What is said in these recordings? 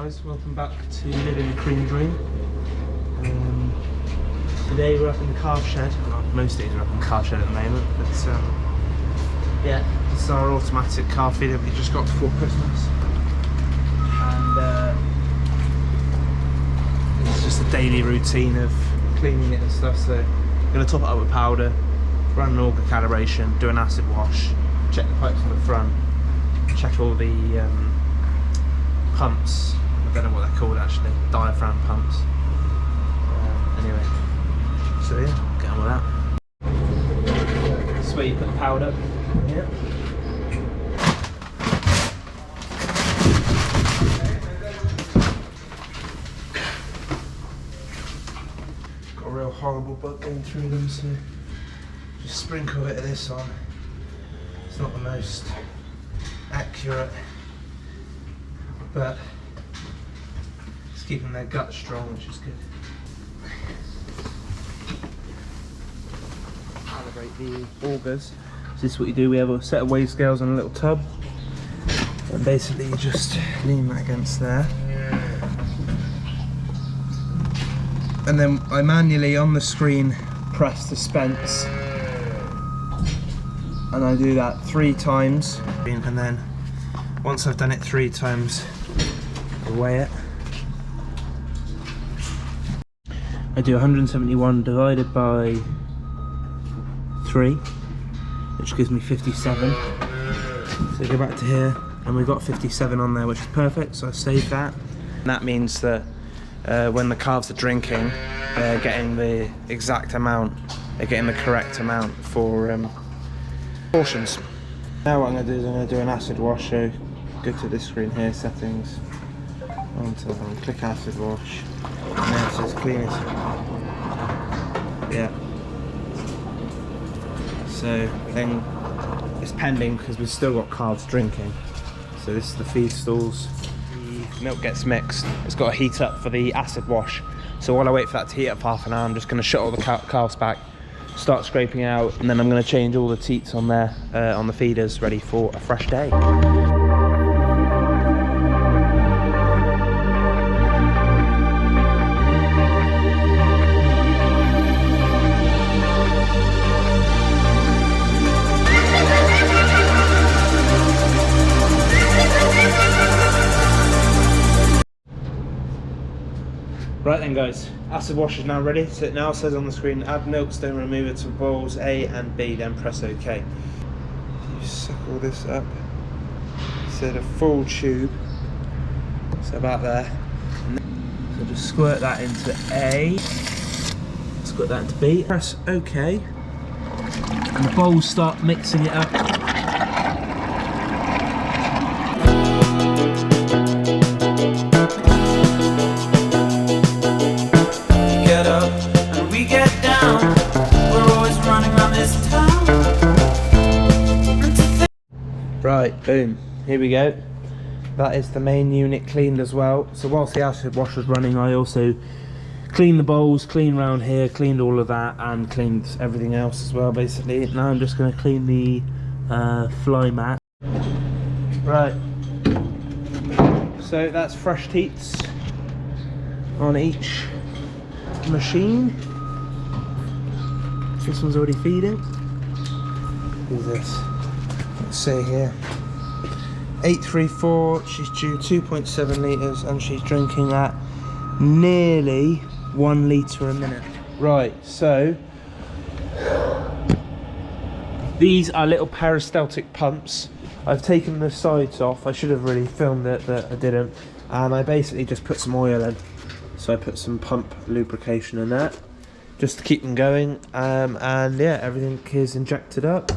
guys, welcome back to Living the Cream Dream. Today we're up in the calf shed. Well, most days we're up in the calf shed at the moment, but yeah, this is our automatic calf feeder we just got before Christmas. And it's just a daily routine of cleaning it and stuff, so I'm going to top it up with powder, run an auger calibration, do an acid wash, check the pipes on the front, check all the pumps. I don't know what they're called actually, diaphragm pumps. Anyway, so yeah, get on with that. This is where you put the powder. Yeah. Got a real horrible bug going through them, so just sprinkle a bit of this on. It's not the most accurate, but it's keeping their gut strong, which is good. Calibrate the augers. So this is what you do. We have a set of weigh scales on a little tub, and basically you just lean that against there, and then I manually on the screen press dispense, and I do that 3 times, and then once I've done it 3 times, I weigh it. I do 171 divided by 3, which gives me 57. So go back to here, and we've got 57 on there, which is perfect, so I save that. And that means that when the calves are drinking, they're getting the exact amount, they're getting the correct amount for portions. Now what I'm going to do is I'm going to do an acid wash, so go to this screen here, settings, onto them, click acid wash, and then it says clean it. Yeah. So then it's pending because we've still got calves drinking. So this is the feed stalls. The milk gets mixed. It's got to heat up for the acid wash. So while I wait for that to heat up for half an hour, I'm just going to shut all the calves back, start scraping out, and then I'm going to change all the teats on there, on the feeders, ready for a fresh day. Right then guys, acid wash is now ready. So it now says on the screen, add milk stone remover to bowls A and B, then press OK. You suck all this up. So the full tube, so about there. So just squirt that into A, squirt that into B, press OK, and the bowls start mixing it up. Right, boom, here we go. That is the main unit cleaned as well. So whilst the acid wash was running, I also cleaned the bowls, cleaned around here, cleaned all of that, and cleaned everything else as well basically. Now I'm just going to clean the fly mat. Right, so that's fresh teats on each machine. This one's already feeding. Who's this? Let's see here, 834, she's due 2.7 litres and she's drinking at nearly 1 litre a minute. Right, so these are little peristaltic pumps. I've taken the sides off. I should have really filmed it, but I didn't. And I basically just put some oil in. So I put some pump lubrication in that, just to keep them going. And yeah, everything is injected up.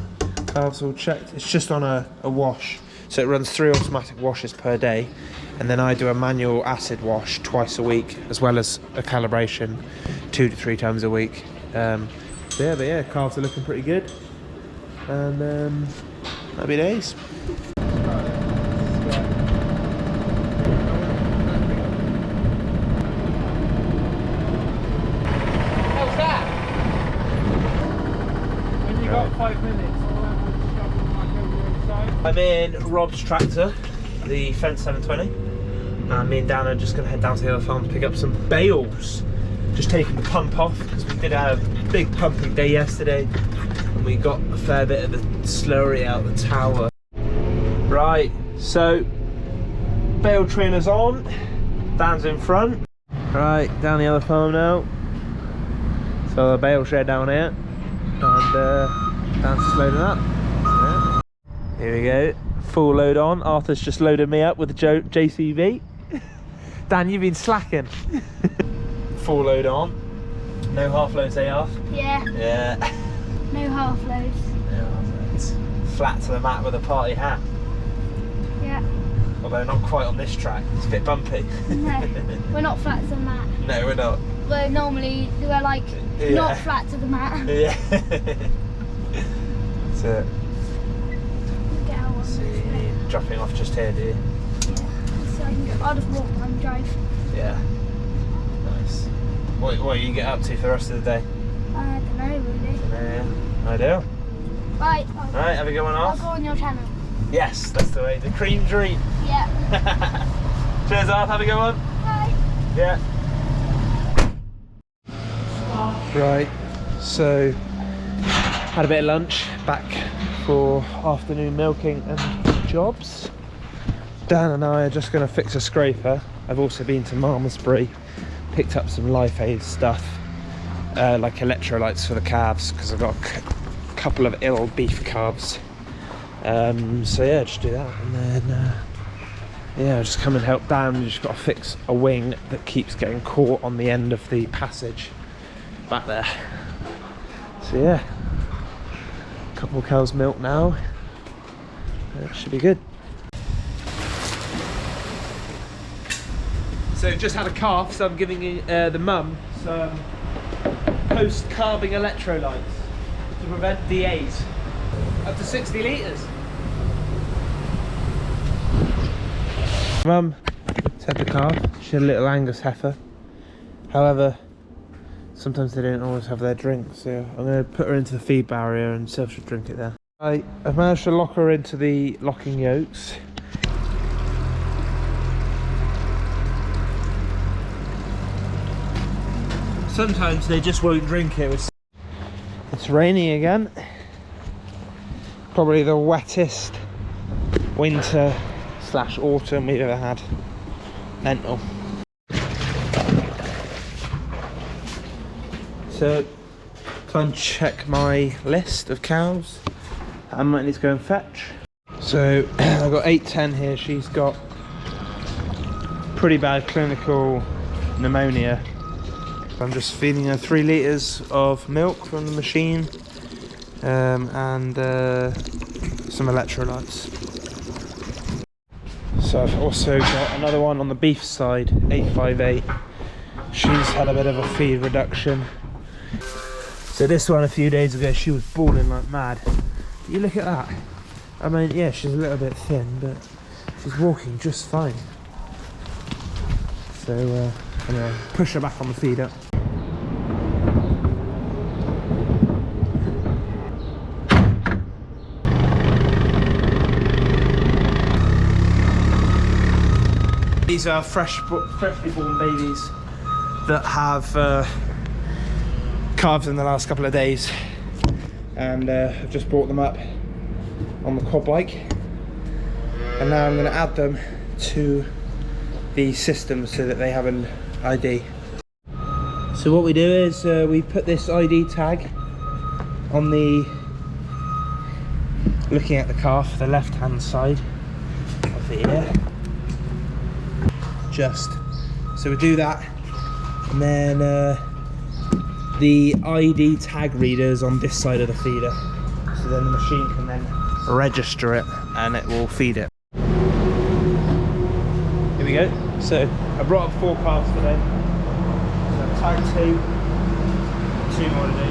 Calves all checked. It's just on a wash, so it runs 3 automatic washes per day, and then I do a manual acid wash twice a week, as well as a calibration 2 to 3 times a week. But yeah, calves are looking pretty good, and happy days. How's that? When you got 5 minutes. I'm in Rob's tractor, the Fence 720. And me and Dan are just going to head down to the other farm to pick up some bales. Just taking the pump off because we did have a big pumping day yesterday and we got a fair bit of the slurry out of the tower. Right, so bale trailer's on, Dan's in front. Right, down the other farm now. So the bale shed down here and Dan's just loading up. Yeah. Here we go, full load on. Arthur's just loaded me up with the JCB. Dan, you've been slacking. Full load on. No half loads, they are? Yeah. Yeah. No half loads. No half loads. Flat to the mat with a party hat. Yeah. Although not quite on this track, it's a bit bumpy. No, we're not flat to the mat. No, we're not. We're like not flat to the mat. Yeah. That's it. Get out of See, dropping off just here, do you? Yeah. So I'll just walk and drive. Yeah. Nice. What do you get up to for the rest of the day? I don't know really. Yeah, I do. Right. Right, have a good one I'll off. go on your channel. Yes, that's the way. The cream dream. Yeah. Cheers, Arth. Have a good one. Bye. Yeah. Right, so had a bit of lunch, back for afternoon milking and jobs. Dan and I are just going to fix a scraper. I've also been to Malmesbury, picked up some Life Aid stuff, like electrolytes for the calves, because I've got a couple of ill beef calves. So yeah, just do that, and then yeah, just come and help Dan. You just got to fix a wing that keeps getting caught on the end of the passage back there. So yeah, a couple of cows milk now. That should be good. So just had a calf, so I'm giving the mum some post-calving electrolytes to prevent DAs. Up to 60 litres. Mum had the calf. She had a little Angus heifer. However, sometimes they don't always have their drink, so I'm going to put her into the feed barrier and see if she'll drink it there. I've managed to lock her into the locking yokes. Sometimes they just won't drink it. It's raining again. Probably the wettest winter / autumn we've ever had. Mental. So, time to check my list of cows I might need to go and fetch. So I've got 810 here. She's got pretty bad clinical pneumonia. I'm just feeding her 3 litres of milk from the machine and some electrolytes. So I've also got another one on the beef side, 858. She's had a bit of a feed reduction. So this one a few days ago, she was bawling like mad. You look at that. I mean, yeah, she's a little bit thin, but she's walking just fine. So I'm gonna push her back on the feeder. These are freshly born babies that have calved in the last couple of days, and I've just brought them up on the quad bike, and now I'm going to add them to the system so that they have an ID. So what we do is we put this ID tag on the, looking at the calf, the left hand side of the ear. So we do that, and then the ID tag readers on this side of the feeder, so then the machine can then register it and it will feed it. Here we go. So I brought up 4 calves today. So tag 2 more to do.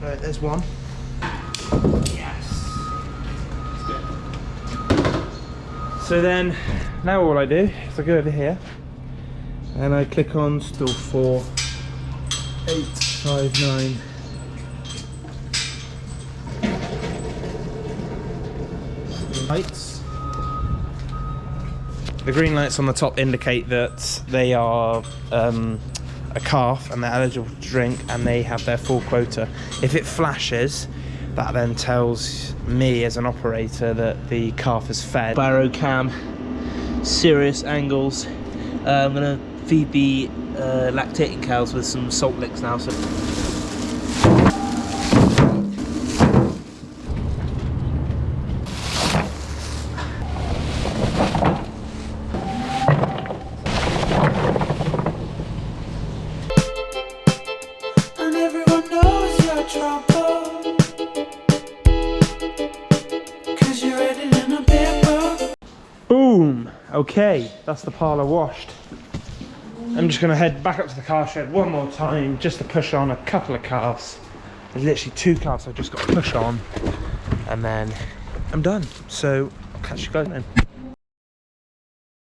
Right, there's one. So then, now all I do is I go over here and I click on stall 4, 8, 5, 9. Lights. The green lights on the top indicate that they are a calf and they're eligible to drink and they have their full quota. If it flashes, that then tells me as an operator that the calf is fed. Barrow cam, serious angles. I'm gonna feed the lactating cows with some salt licks now. So. Boom! Okay, that's the parlour washed. I'm just gonna head back up to the car shed one more time just to push on a couple of calves. There's literally 2 calves I've just got to push on and then I'm done. So I'll catch you guys then.